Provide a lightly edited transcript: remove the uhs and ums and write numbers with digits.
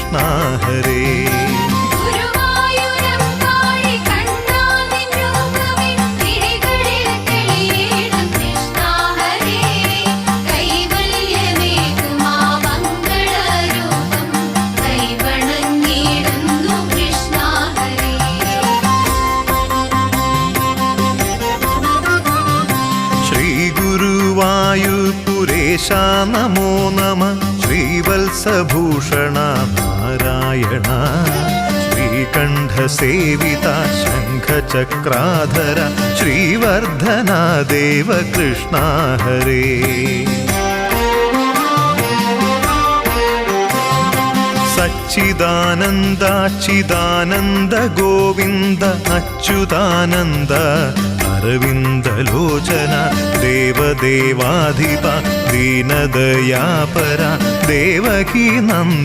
കൃഷ്ണ ഹരേ. ഗുരുവായൂരേശ നമോ നമ. ശ്രീവത്സഭൂഷണ നാരായണ. ശ്രീകണ്ഠസേവിത ശംഖചക്രാധര ശ്രീവർദ്ധന ദേവ കൃഷ്ണ ഹരേ. സച്ചിദാനന്ദാച്യുതാനന്ദ ഗോവിന്ദ അച്യുതാനന്ദ അരവിന്ദലോചന ദേവദേവാധിപ ദീനദയാപര ദേവകീ നന്ദ